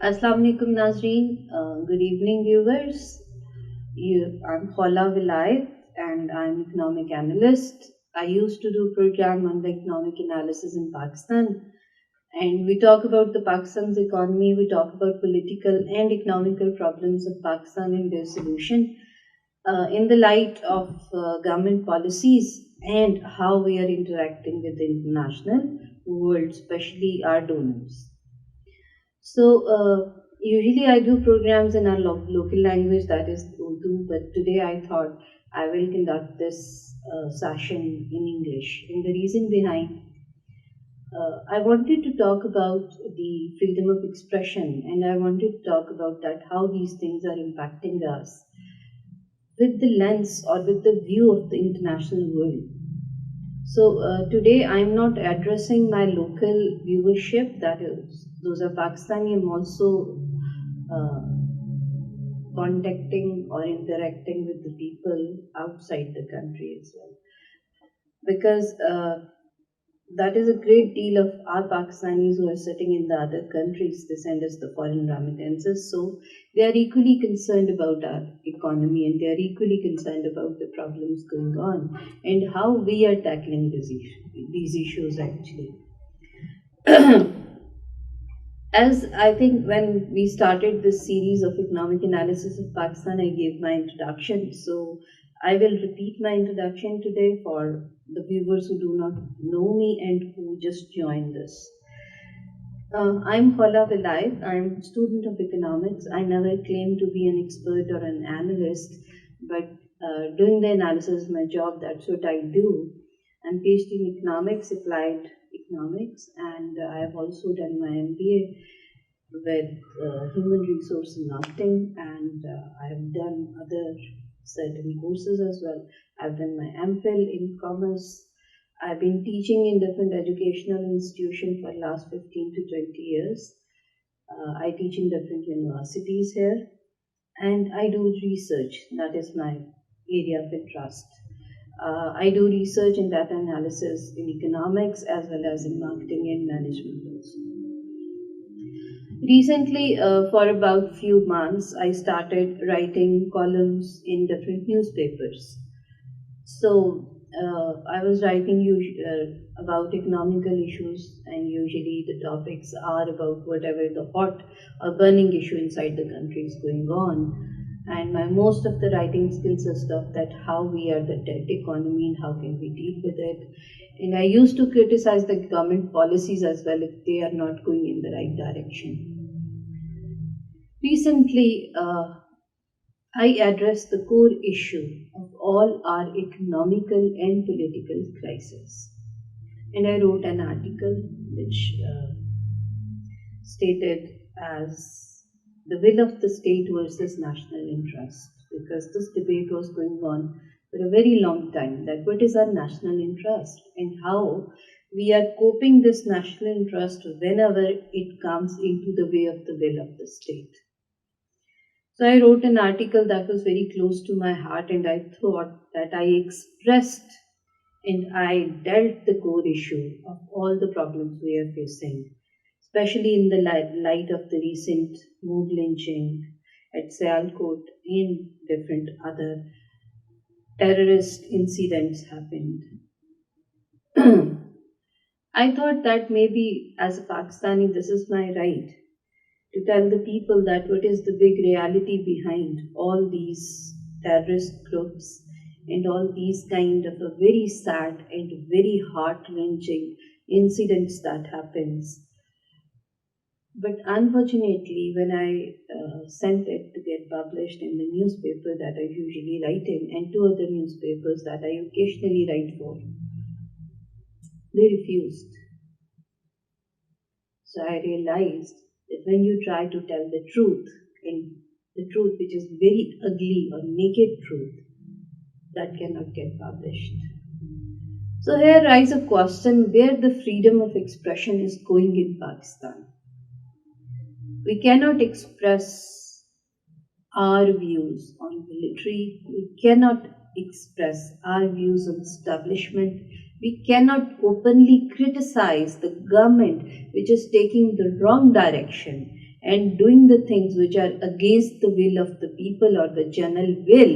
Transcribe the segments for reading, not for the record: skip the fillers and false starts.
Assalamu alaikum Nazreen. Good evening viewers. I'm Khaula Walayat and I'm economic analyst. I used to do program on the economic analysis in Pakistan, and we talk about the Pakistan's economy, we talk about political and economical problems of Pakistan and their solution in the light of government policies and how we are interacting with the international world, especially our donors. Usually I do programs in our local language, that is Urdu, but today I thought I will conduct this session in English. And the reason behind, I wanted to talk about the freedom of expression, and I wanted to talk about that how these things are impacting us with the lens or with the view of the international world. Today I'm not addressing my local viewership, that is, those are Pakistani. I'm also uh, contacting or interacting with the people outside the country as well. Because that is a great deal of our Pakistanis who are sitting in the other countries, they send us the foreign remittances. So they are equally concerned about our economy and they are equally concerned about the problems going on and how we are tackling these issues actually. As I think when we started this series of economic analysis of Pakistan, I gave my introduction. So I will repeat my introduction today for the viewers who do not know me and who just joined us. I'm Khaula Walayat. I'm a student of economics. I never claim to be an expert or an analyst, but doing the analysis is my job. That's what I do. I'm PhD in economics, applied economics, and I have also done my MBA with human resource and marketing, and I have done other certain courses as well. I've done my MPhil in commerce. I've been teaching in different educational institutions for the last 15 to 20 years. I teach in different universities here, and I do research. That is my area of interest. I do research and data analysis in economics as well as in marketing and management also. Recently, for about few months, I started writing columns in different newspapers. I was writing about economical issues, and usually the topics are about whatever the hot or burning issue inside the country is going on. And my most of the writing skills are stuff that how we are the debt economy and how can we deal with it. And I used to criticize the government policies as well if they are not going in the right direction. Recently, I addressed the core issue of all our economical and political crises. And I wrote an article which stated as the will of the state versus national interest, because this debate was going on for a very long time, that what is our national interest and how we are coping this national interest whenever it comes into the way of the will of the state. So I wrote an article that was very close to my heart, and I thought that I expressed and I dealt the core issue of all the problems we are facing, especially in the light of the recent mob lynching at Sialkot and different other terrorist incidents happened. I thought that maybe as a Pakistani, this is my right to tell the people that what is the big reality behind all these terrorist groups and all these kind of a very sad and very heart-wrenching incidents that happens. But unfortunately, when I sent it to get published in the newspaper that I usually write in and two other newspapers that I occasionally write for, they refused. So I realized that when you try to tell the truth, and the truth which is very ugly or naked truth, that cannot get published. So here rises a question where the freedom of expression is going in Pakistan. We cannot express our views on military, we cannot express our views on establishment, we cannot openly criticize the government which is taking the wrong direction and doing the things which are against the will of the people or the general will,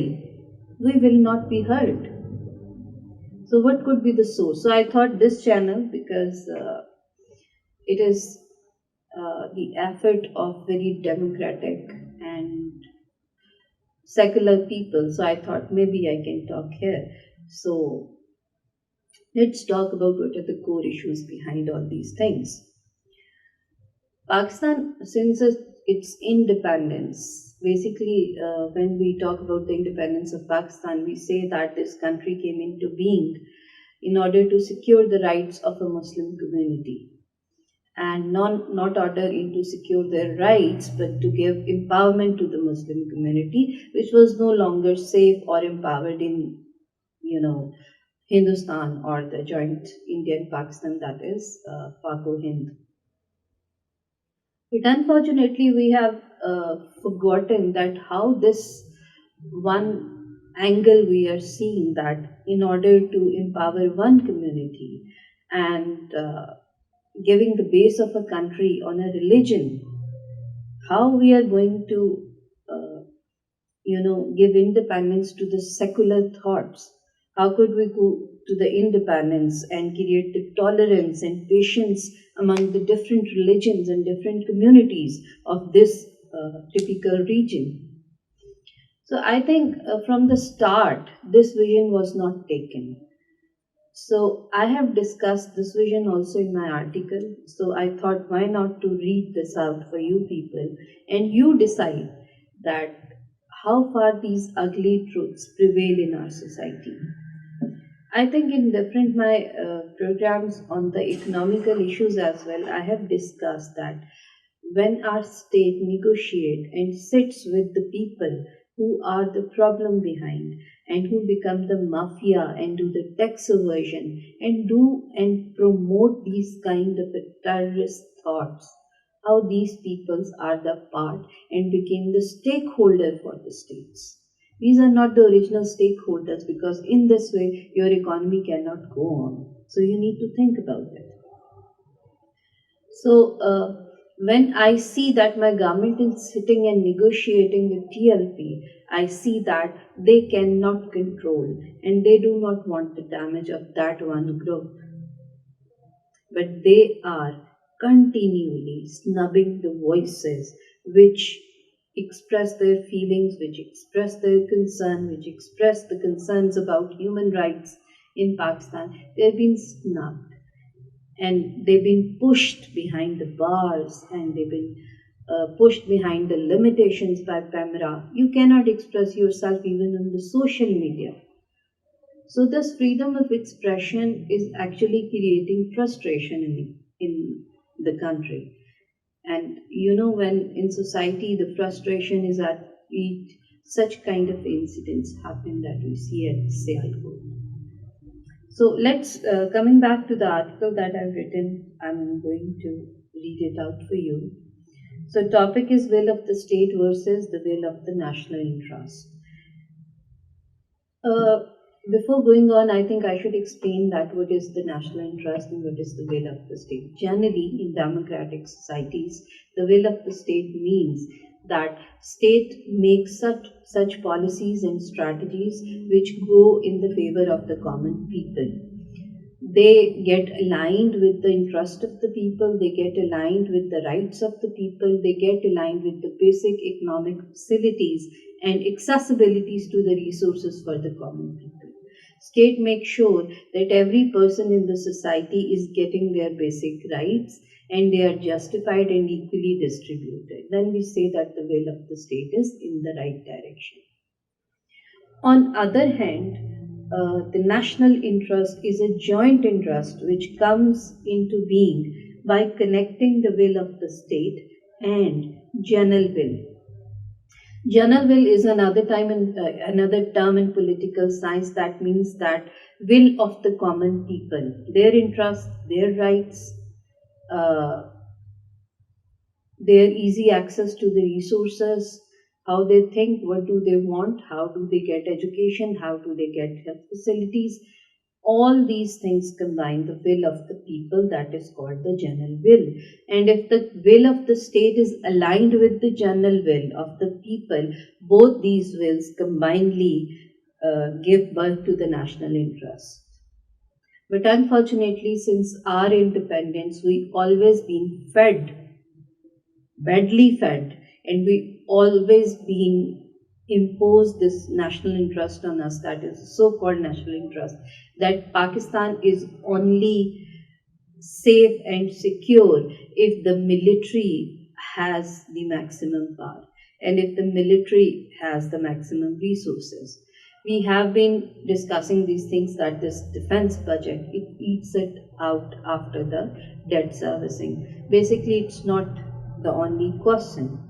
we will not be heard. So, what could be the source? So, I thought this channel, because it is the effort of very democratic and secular people. So, I thought maybe I can talk here. So, let's talk about what are the core issues behind all these things. Pakistan, since its independence, basically, when we talk about the independence of Pakistan, we say that this country came into being in order to secure the rights of a Muslim community, and not order in to secure their rights, but to give empowerment to the Muslim community, which was no longer safe or empowered in, you know, Hindustan or the joint Indian Pakistan, that is Pako-Hind. But unfortunately, we have forgotten that how this one angle we are seeing, that in order to empower one community and giving the base of a country on a religion, how we are going to uh, give independence to the secular thoughts. How could we go to the independence and create the tolerance and patience among the different religions and different communities of this typical region? So I think from the start this vision was not taken. So I have discussed this vision also in my article. So I thought, why not to read this out for you people, and you decide that how far these ugly truths prevail in our society. I think in different my programs on the economical issues as well, I have discussed that when our state negotiate and sits with the people who are the problem behind and who become the mafia and do the tax evasion and do and promote these kind of terrorist thoughts, how these peoples are the part and became the stakeholder for the states. These are not the original stakeholders, because in this way your economy cannot go on. So you need to think about it. So when I see that my government is sitting and negotiating with TLP, I see that they cannot control and they do not want the damage of that one group, but they are continually snubbing the voices which express their feelings, which express their concern, which express the concerns about human rights in Pakistan. They've been snubbed and they've been pushed behind the bars, and they've been pushed behind the limitations by camera. You cannot express yourself even on the social media. So this freedom of expression is actually creating frustration in the country. And when in society the frustration is at peak, such kind of incidents happen that we see at Sialkot. So let's coming back to the article that I've written. I'm going to read it out for you. So topic is will of the state versus the will of the national interest. Uh, Before going on, I think I should explain that what is the national interest and what is the will of the state. Generally, in democratic societies, the will of the state means that state makes such policies and strategies which go in the favor of the common people. They get aligned with the interest of the people, they get aligned with the rights of the people, they get aligned with the basic economic facilities and accessibilities to the resources for the common people. State makes sure that every person in the society is getting their basic rights and they are justified and equally distributed. Then we say that the will of the state is in the right direction. On other hand, the national interest is a joint interest which comes into being by connecting the will of the state and general will. General will is another term in political science that means that will of the common people, their interests, their rights, uh, their easy access to the resources, how they think, what do they want, how do they get education, how do they get health facilities. All these things combine the will of the people, that is called the general will. And if the will of the state is aligned with the general will of the people, both these wills combinedly give birth to the national interest. But unfortunately, since our independence, we always been badly fed, and we always been imposed this national interest on us, that is so-called national interest, that Pakistan is only safe and secure if the military has the maximum power and if the military has the maximum resources. We have been discussing these things, that this defense budget, it eats it out after the debt servicing. Basically, it's not the only question.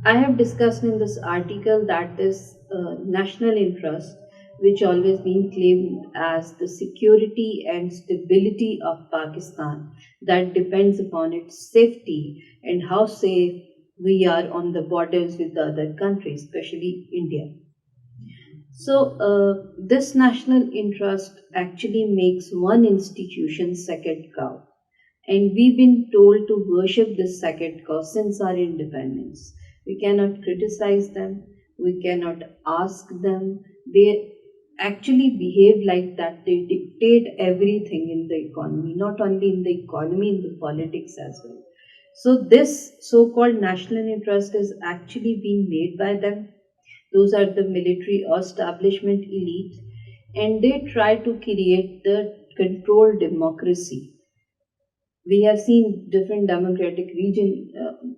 I have discussed in this article that this national interest, which always been claimed as the security and stability of Pakistan, that depends upon its safety and how safe we are on the borders with the other countries, especially India. So, this national interest actually makes one institution sacred cow, and we've been told to worship this sacred cow since our independence. We cannot criticize them, we cannot ask them. They actually behave like that. They dictate everything in the economy, not only in the economy, in the politics as well. So, this so called national interest is actually being made by them. Those are the military or establishment elite, and they try to create the controlled democracy. We have seen different democratic region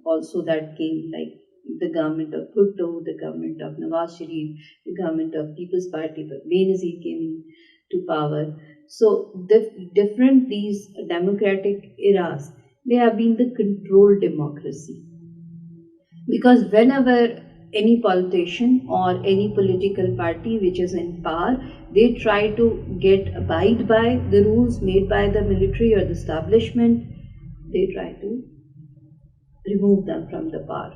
also that came, like the government of Bhutto, the government of Nawaz Sharif, the government of People's Party of Benazir came to power. So different these democratic eras, they have been the controlled democracy, because whenever any politician or any political party which is in power, they try to get abide by the rules made by the military or the establishment, they try to remove them from the power.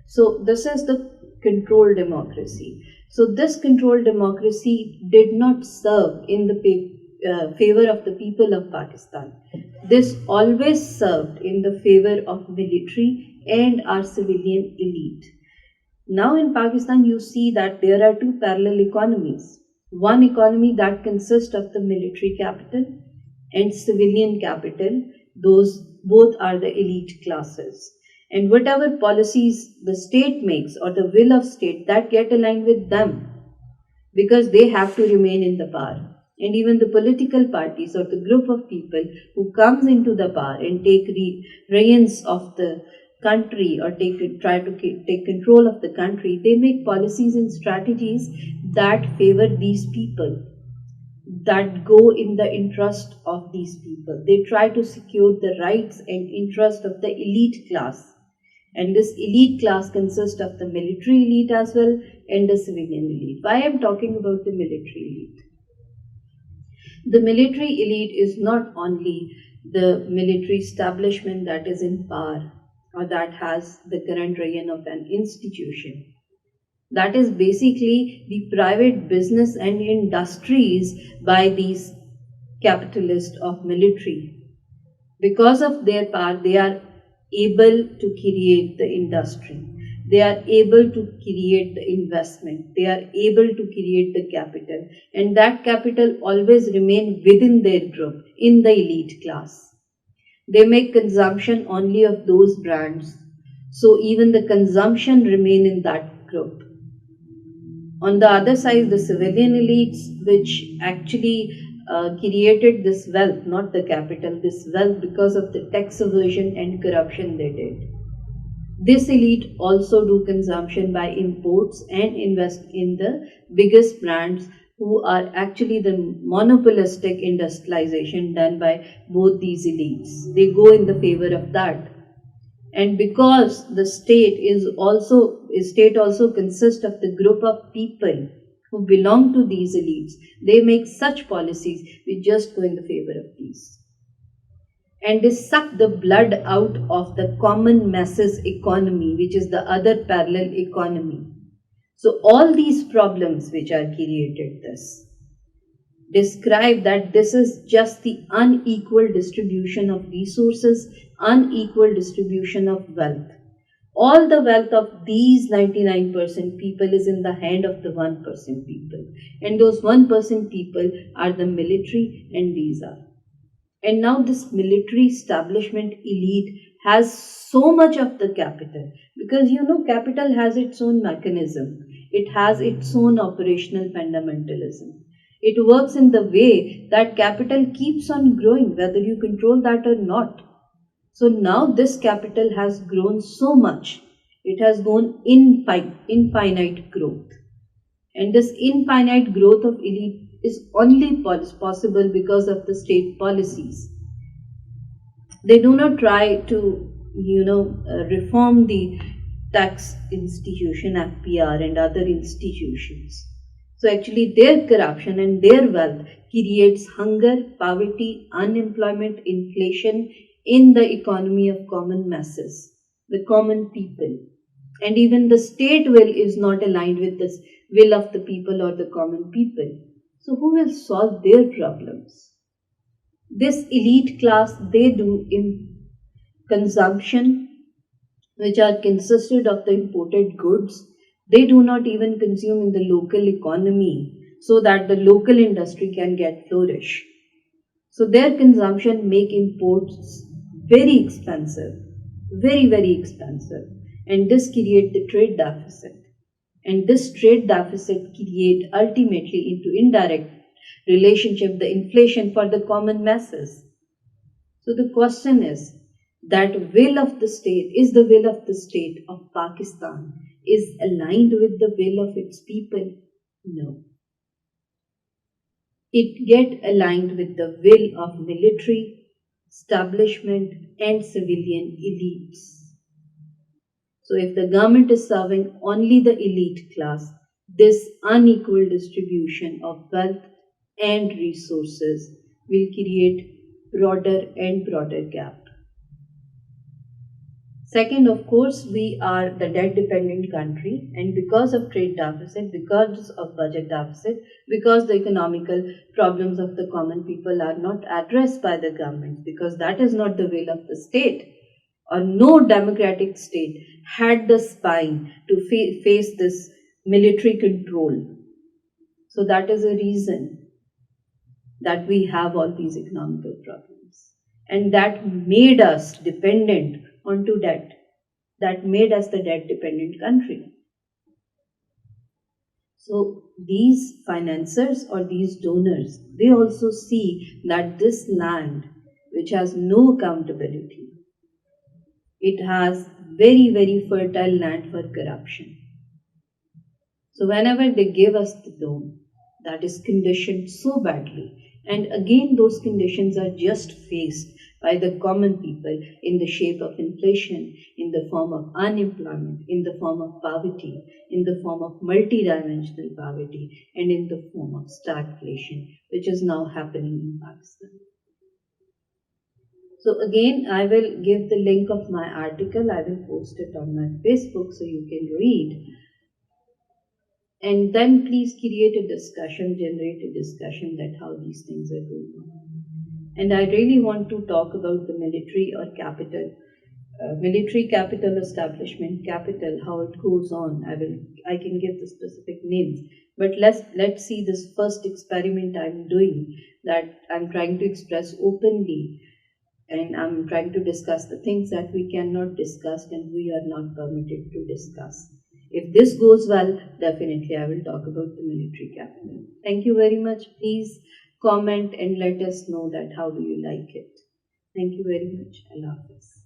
So this is the controlled democracy. So this controlled democracy did not serve in the favor of the people of Pakistan. This always served in the favor of military and our civilian elite. Now in Pakistan, you see that there are two parallel economies. One economy that consists of the military capital and civilian capital. Those both are the elite classes. And whatever policies the state makes or the will of state, that get aligned with them, because they have to remain in the power. And even the political parties or the group of people who comes into the power and take reins of the country or try to take control of the country, they make policies and strategies that favor these people, that go in the interest of these people. They try to secure the rights and interest of the elite class. And this elite class consists of the military elite as well and the civilian elite. Why I am talking about the military elite? The military elite is not only the military establishment that is in power or that has the current reign of an institution. That is basically the private business and industries by these capitalists of military. Because of their power, they are able to create the industry. They are able to create the investment. They are able to create the capital. And that capital always remain within their group, in the elite class. They make consumption only of those brands. So even the consumption remain in that group. On the other side, the civilian elites, which actually created this wealth, not the capital, this wealth because of the tax evasion and corruption they did. This elite also do consumption by imports and invest in the biggest brands who are actually the monopolistic industrialization done by both these elites. They go in the favor of that. And because the state also consists of the group of people who belong to these elites, they make such policies which just go in the favor of these. And they suck the blood out of the common masses economy, which is the other parallel economy. So all these problems which are created this. describe that this is just the unequal distribution of resources, unequal distribution of wealth. All the wealth of these 99% people is in the hand of the 1% people. And those 1% people are the military, and these are. And now this military establishment elite has so much of the capital, because capital has its own mechanism. It has its own operational fundamentalism. It works in the way that capital keeps on growing, whether you control that or not. So now this capital has grown so much. It has gone infinite growth. And this infinite growth of elite is only possible because of the state policies. They do not try to, reform the tax institution, FPR, and other institutions. So actually, their corruption and their wealth creates hunger, poverty, unemployment, inflation in the economy of common masses, the common people. And even the state will is not aligned with the will of the people or the common people. So who will solve their problems? This elite class, they do in consumption, which are consisted of the imported goods. They do not even consume in the local economy so that the local industry can get flourish. So their consumption make imports very expensive, very expensive, and this create the trade deficit. And this trade deficit create ultimately into indirect relationship the inflation for the common masses. So the question is that will of the state, is the will of the state of Pakistan is aligned with the will of its people? No. It get aligned with the will of military, establishment, and civilian elites. So if the government is serving only the elite class, this unequal distribution of wealth and resources will create broader and broader gap. Second, of course, we are the debt dependent country, and because of trade deficit, because of budget deficit, because the economical problems of the common people are not addressed by the government, because that is not the will of the state, or no democratic state had the spine to face this military control. So that is a reason that we have all these economical problems, and that made us dependent onto debt. That made us the debt dependent country. So these financiers or these donors, they also see that this land, which has no accountability, it has very fertile land for corruption. So whenever they give us the loan, that is conditioned so badly, and again those conditions are just faced by the common people in the shape of inflation, in the form of unemployment, in the form of poverty, in the form of multidimensional poverty, and in the form of stagflation, which is now happening in Pakistan. So again, I will give the link of my article. I will post it on my Facebook so you can read. And then please create a discussion, generate a discussion that how these things are going on. And I really want to talk about the military or capital, military capital, establishment capital, how it goes on. I can give the specific names, but let's see this first experiment I'm doing, that I'm trying to express openly, and I'm trying to discuss the things that we cannot discuss and we are not permitted to discuss. If this goes well, definitely I will talk about the military capital. Thank you very much. Please comment and let us know that how do you like it. Thank you very much. Allah Hafiz.